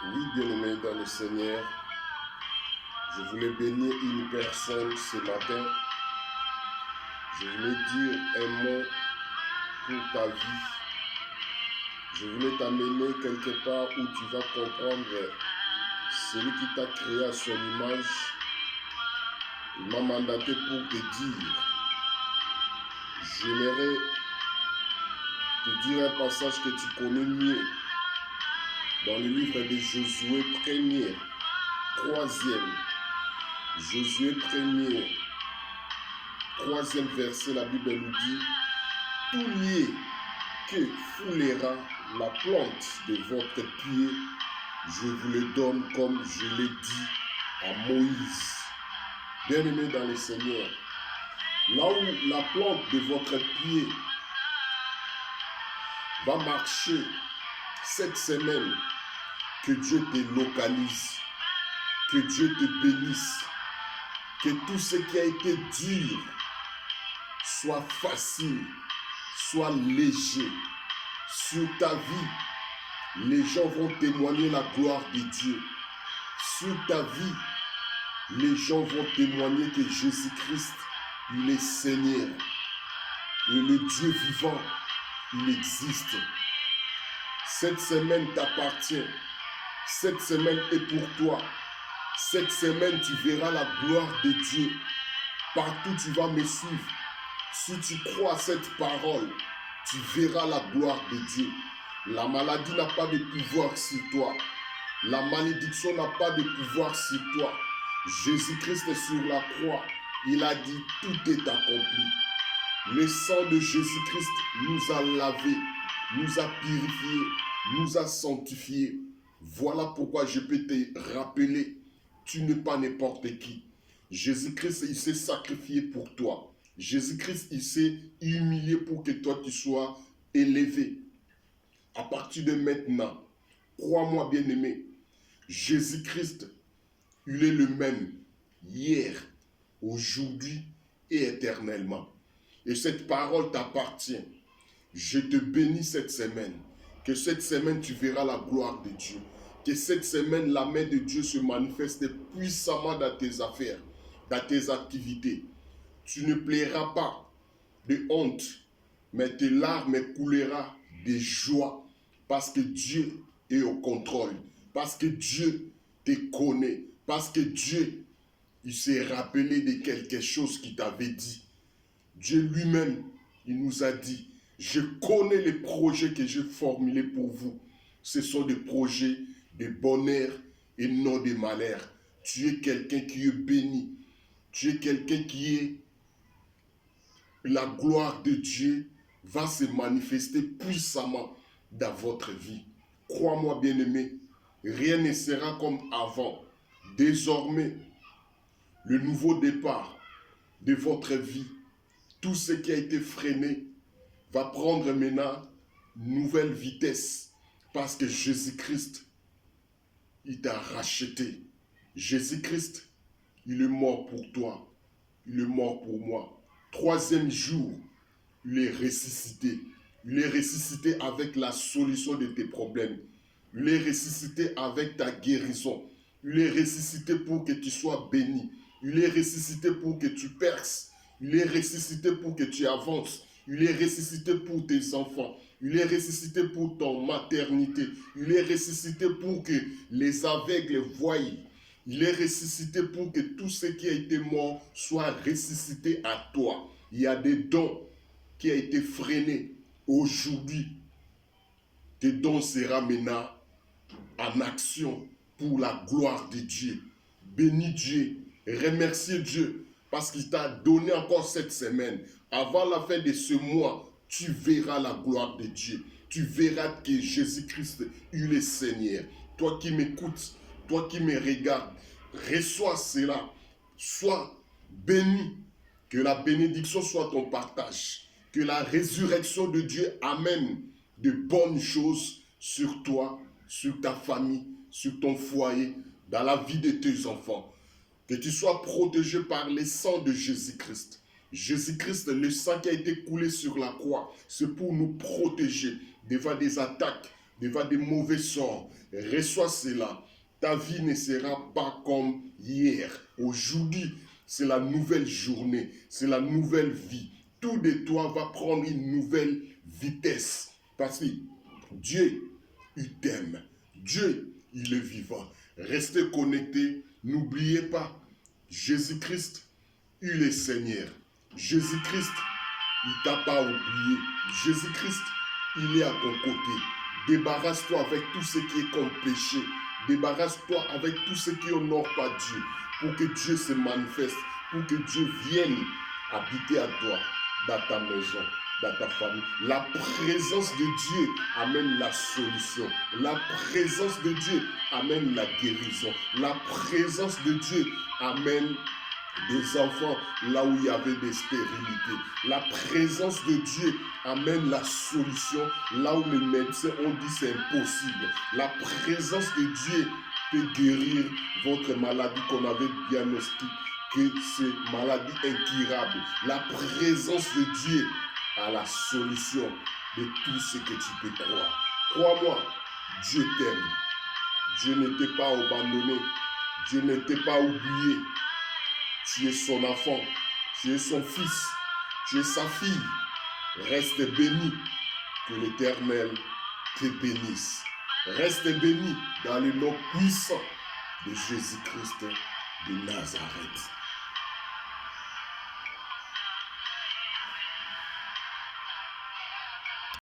Oui, bien-aimé dans le Seigneur, je voulais bénir une personne ce matin. Je voulais dire un mot pour ta vie. Je voulais t'amener quelque part où tu vas comprendre celui qui t'a créé à son image. Il m'a mandaté pour te dire. J'aimerais te dire un passage que tu connais mieux dans le livre de Josué 1er, 3e. Josué 1er, 3e verset, la Bible nous dit: tout lié que foulera la plante de votre pied, je vous le donne comme je l'ai dit à Moïse. Bien-aimé dans le Seigneur, là où la plante de votre pied va marcher cette semaine, que Dieu te localise, que Dieu te bénisse, que tout ce qui a été dur soit facile, soit léger. Sur ta vie, les gens vont témoigner la gloire de Dieu. Sur ta vie, les gens vont témoigner que Jésus-Christ, il est Seigneur. Et le Dieu vivant, il existe. Cette semaine t'appartient. Cette semaine est pour toi. Cette semaine, tu verras la gloire de Dieu. Partout, tu vas me suivre. Si tu crois à cette parole, tu verras la gloire de Dieu. La maladie n'a pas de pouvoir sur toi. La malédiction n'a pas de pouvoir sur toi. Jésus-Christ est sur la croix. Il a dit, tout est accompli. Le sang de Jésus-Christ nous a lavés, nous a purifiés, nous a sanctifiés. Voilà pourquoi je peux te rappeler, tu n'es pas n'importe qui. Jésus-Christ, il s'est sacrifié pour toi. Jésus-Christ, il s'est humilié pour que toi, tu sois élevé. À partir de maintenant, crois-moi bien-aimé, Jésus-Christ, il est le même hier, aujourd'hui et éternellement. Et cette parole t'appartient. Je te bénis cette semaine. Que cette semaine, tu verras la gloire de Dieu. Que cette semaine, la main de Dieu se manifeste puissamment dans tes affaires, dans tes activités. Tu ne plairas pas de honte, mais tes larmes couleront de joie parce que Dieu est au contrôle, parce que Dieu te connaît, parce que Dieu, il s'est rappelé de quelque chose qu'il t'avait dit. Dieu lui-même, il nous a dit, je connais les projets que j'ai formulés pour vous. Ce sont des projets de bonheur et non de malheur. Tu es quelqu'un qui est béni. Tu es quelqu'un qui est... La gloire de Dieu va se manifester puissamment dans votre vie. Crois-moi bien-aimé, rien ne sera comme avant. Désormais, le nouveau départ de votre vie, tout ce qui a été freiné va prendre maintenant une nouvelle vitesse parce que Jésus-Christ, il t'a racheté. Jésus-Christ, il est mort pour toi. Il est mort pour moi. 3e jour, il est ressuscité. Il est ressuscité avec la solution de tes problèmes. Il est ressuscité avec ta guérison. Il est ressuscité pour que tu sois béni. Il est ressuscité pour que tu perces. Il est ressuscité pour que tu avances. Il est ressuscité pour tes enfants. Il est ressuscité pour ton maternité. Il est ressuscité pour que les aveugles voient. Il est ressuscité pour que tout ce qui a été mort soit ressuscité à toi. Il y a des dons qui ont été freinés. Aujourd'hui, tes dons seront maintenant en action pour la gloire de Dieu. Bénis Dieu, remerciez Dieu parce qu'il t'a donné encore cette semaine. Avant la fin de ce mois, tu verras la gloire de Dieu. Tu verras que Jésus-Christ, il est Seigneur. Toi qui m'écoutes, toi qui me regardes, reçois cela. Sois béni. Que la bénédiction soit ton partage. Que la résurrection de Dieu amène de bonnes choses sur toi, sur ta famille, sur ton foyer, dans la vie de tes enfants. Que tu sois protégé par le sang de Jésus-Christ. Jésus-Christ, le sang qui a été coulé sur la croix, c'est pour nous protéger devant des attaques devant des mauvais sorts. Reçois cela. Ta vie ne sera pas comme hier. Aujourd'hui, c'est la nouvelle journée, c'est la nouvelle vie. Tout de toi va prendre une nouvelle vitesse. Parce que Dieu, il t'aime. Dieu, il est vivant. Restez connectés. N'oubliez pas, Jésus-Christ, il est Seigneur. Jésus-Christ, il ne t'a pas oublié. Jésus-Christ, il est à ton côté. Débarrasse-toi avec tout ce qui est comme péché. Débarrasse-toi avec tout ce qui honore pas Dieu. Pour que Dieu se manifeste. Pour que Dieu vienne habiter à toi, dans ta maison, dans ta famille. La présence de Dieu amène la solution. La présence de Dieu amène la guérison. La présence de Dieu amène des enfants là où il y avait des stérilités. La présence de Dieu amène la solution là où les médecins ont dit c'est impossible. La présence de Dieu peut guérir votre maladie qu'on avait diagnostiquée, que c'est maladie incurable. La présence de Dieu a la solution de tout ce que tu peux croire. Crois-moi, Dieu t'aime. Dieu ne t'a pas abandonné. Dieu ne t'a pas oublié. Tu es son enfant, tu es son fils, tu es sa fille. Reste béni, que l'Éternel te bénisse. Reste béni dans le nom puissant de Jésus-Christ de Nazareth.